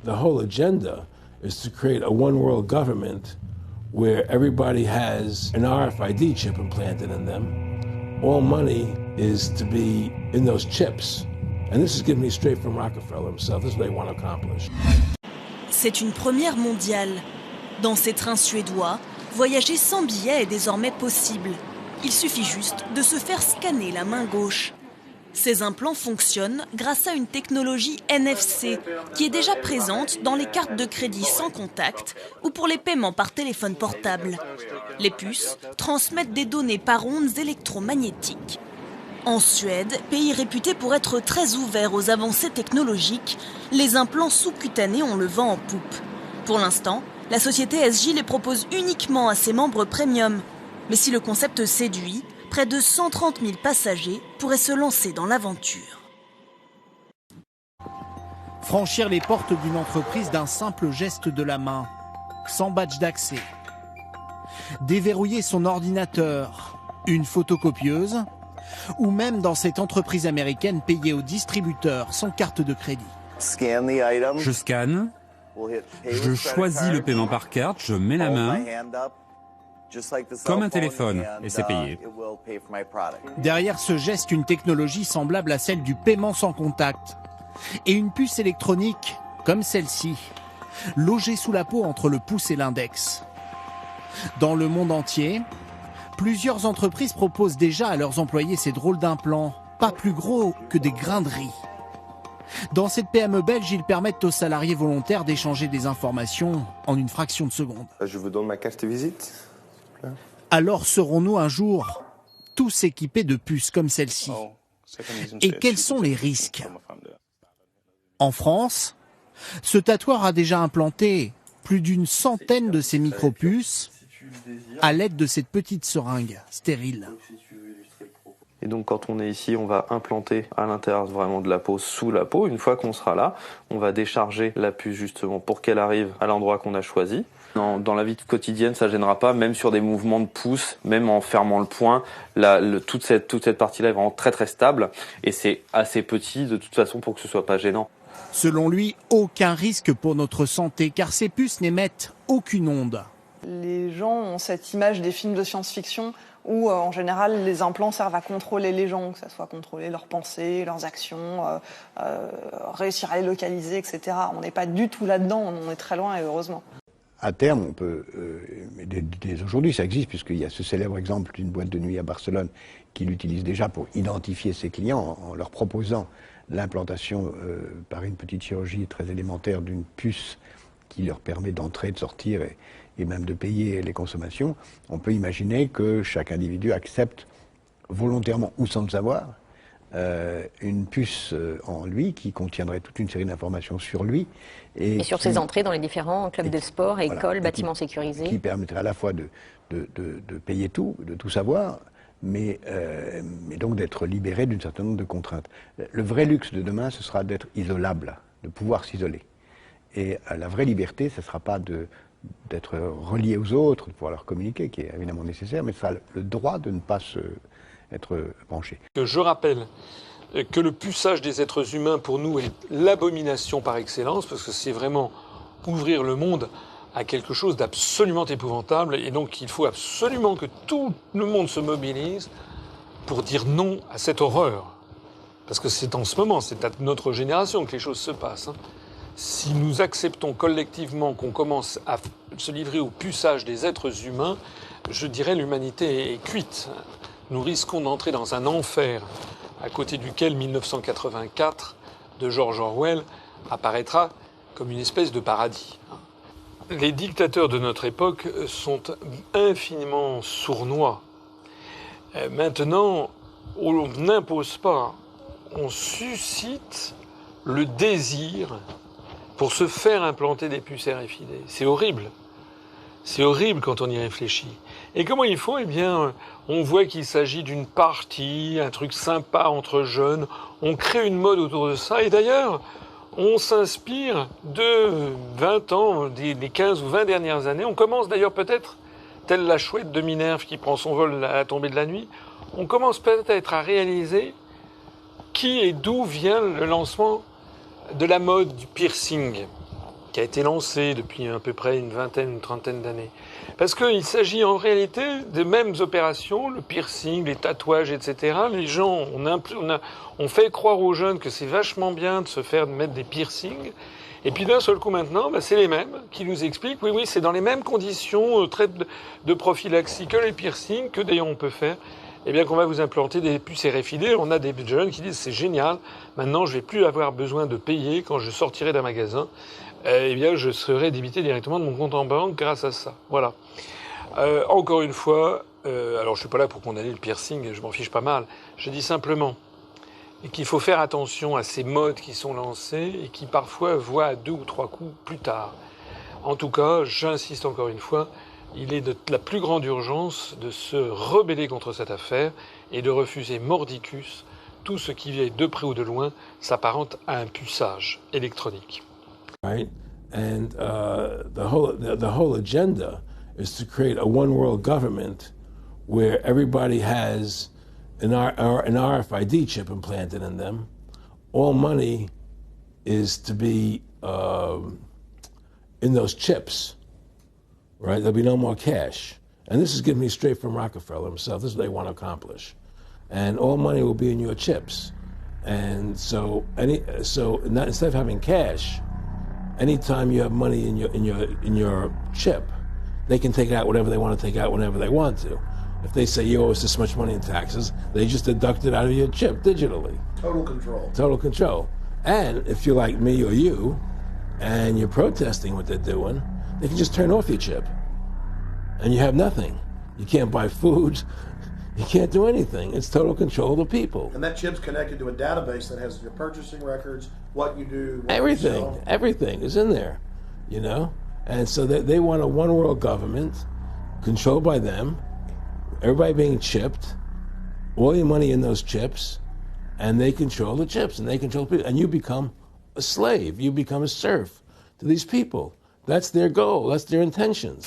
The whole agenda is to create a one world government where everybody has an RFID chip implanted in them. All money is to be in those chips. And this is given me straight from Rockefeller himself. This is what they want to accomplish. C'est une première mondiale. Dans ces trains suédois, voyager sans billet est désormais possible. Il suffit juste de se faire scanner la main gauche. Ces implants fonctionnent grâce à une technologie NFC qui est déjà présente dans les cartes de crédit sans contact ou pour les paiements par téléphone portable. Les puces transmettent des données par ondes électromagnétiques. En Suède, pays réputé pour être très ouvert aux avancées technologiques, les implants sous-cutanés ont le vent en poupe. Pour l'instant, la société SJ les propose uniquement à ses membres premium. Mais si le concept séduit, près de 130 000 passagers pourraient se lancer dans l'aventure. Franchir les portes d'une entreprise d'un simple geste de la main, sans badge d'accès. Déverrouiller son ordinateur, une photocopieuse, ou même dans cette entreprise américaine payer au distributeur sans carte de crédit. Je scanne, je choisis le paiement par carte, je mets la main, comme un téléphone, et c'est payé. Derrière ce geste, une technologie semblable à celle du paiement sans contact. Et une puce électronique, comme celle-ci, logée sous la peau entre le pouce et l'index. Dans le monde entier, plusieurs entreprises proposent déjà à leurs employés ces drôles d'implants, pas plus gros que des grains de riz. Dans cette PME belge, ils permettent aux salariés volontaires d'échanger des informations en une fraction de seconde. Je vous donne ma carte de visite. Alors serons-nous un jour tous équipés de puces comme celle-ci? Et quels sont les risques? En France, ce tatoueur a déjà implanté plus d'une centaine de ces micropuces à l'aide de cette petite seringue stérile. Et donc quand on est ici, on va implanter à l'intérieur vraiment de la peau, sous la peau. Une fois qu'on sera là, on va décharger la puce justement pour qu'elle arrive à l'endroit qu'on a choisi. Dans la vie quotidienne, ça gênera pas, même sur des mouvements de pouce, même en fermant le poing, toute cette partie-là est vraiment très très stable et c'est assez petit de toute façon pour que ce soit pas gênant. Selon lui, aucun risque pour notre santé car ces puces n'émettent aucune onde. Les gens ont cette image des films de science-fiction où en général les implants servent à contrôler les gens, que ce soit contrôler leurs pensées, leurs actions, réussir à les localiser, etc. On n'est pas du tout là-dedans, on est très loin et heureusement. À terme, on peut, dès aujourd'hui ça existe, puisqu'il y a ce célèbre exemple d'une boîte de nuit à Barcelone qui l'utilise déjà pour identifier ses clients en leur proposant l'implantation par une petite chirurgie très élémentaire d'une puce qui leur permet d'entrer, de sortir et même de payer les consommations. On peut imaginer que chaque individu accepte volontairement ou sans le savoir une puce en lui qui contiendrait toute une série d'informations sur lui. Et sur ses entrées dans les différents clubs de sport, écoles, bâtiments sécurisés. Qui permettrait à la fois de payer tout, de tout savoir, mais donc d'être libéré d'un certain nombre de contraintes. Le vrai luxe de demain, ce sera d'être isolable, de pouvoir s'isoler. Et la vraie liberté, ce ne sera pas d'être relié aux autres, de pouvoir leur communiquer, qui est évidemment nécessaire, mais ce sera le droit de ne pas être branché. Je rappelle que le puçage des êtres humains, pour nous, est l'abomination par excellence, parce que c'est vraiment ouvrir le monde à quelque chose d'absolument épouvantable, et donc il faut absolument que tout le monde se mobilise pour dire non à cette horreur. Parce que c'est en ce moment, c'est à notre génération que les choses se passent. Si nous acceptons collectivement qu'on commence à se livrer au puçage des êtres humains, je dirais l'humanité est cuite. Nous risquons d'entrer dans un enfer à côté duquel 1984 de George Orwell apparaîtra comme une espèce de paradis. Les dictateurs de notre époque sont infiniment sournois. Maintenant, on n'impose pas, on suscite le désir pour se faire implanter des puces RFID. C'est horrible. C'est horrible quand on y réfléchit. Et comment ils font? Eh bien, on voit qu'il s'agit d'une partie, un truc sympa entre jeunes. On crée une mode autour de ça. Et d'ailleurs, on s'inspire de 20 ans, des 15 ou 20 dernières années. On commence d'ailleurs peut-être, telle la chouette de Minerve qui prend son vol à la tombée de la nuit, on commence peut-être à réaliser qui et d'où vient le lancement de la mode du piercing. qui a été lancé depuis à peu près une trentaine d'années. Parce qu'il s'agit en réalité des mêmes opérations, le piercing, les tatouages, etc. Les gens, on fait croire aux jeunes que c'est vachement bien de se faire mettre des piercings. Et puis d'un seul coup maintenant, c'est les mêmes qui nous expliquent, oui, c'est dans les mêmes conditions de prophylaxie que les piercings, que d'ailleurs on peut faire, eh bien qu'on va vous implanter des puces RFID. On a des jeunes qui disent c'est génial, maintenant je vais plus avoir besoin de payer quand je sortirai d'un magasin. Eh bien, je serai débité directement de mon compte en banque grâce à ça. Voilà. Encore une fois, alors je suis pas là pour condamner le piercing, je m'en fiche pas mal. Je dis simplement qu'il faut faire attention à ces modes qui sont lancés et qui parfois voient à 2 ou 3 coups plus tard. En tout cas, j'insiste encore une fois, il est de la plus grande urgence de se rebeller contre cette affaire et de refuser mordicus tout ce qui, de près ou de loin, s'apparente à un puçage électronique. Right, and the whole agenda is to create a one world government where everybody has an RFID chip implanted in them. All money is to be in those chips, right? There'll be no more cash. And this is given me straight from Rockefeller himself. This is what they want to accomplish. And all money will be in your chips. And so instead of having cash, anytime you have money in your chip, they can take out whatever they want to take out whenever they want to. If they say you owe us this much money in taxes, they just deduct it out of your chip digitally. Total control. Total control. And if you're like me or you, and you're protesting what they're doing, they can just turn off your chip. And you have nothing. You can't buy food. You can't do anything. It's total control of the people. And that chip's connected to a database that has your purchasing records, what you do, what everything, you sell. Everything is in there, you know? And so they want a one world government controlled by them, everybody being chipped, all your money in those chips, and they control the chips, and they control people. And you become a slave. You become a serf to these people. That's their goal. That's their intentions.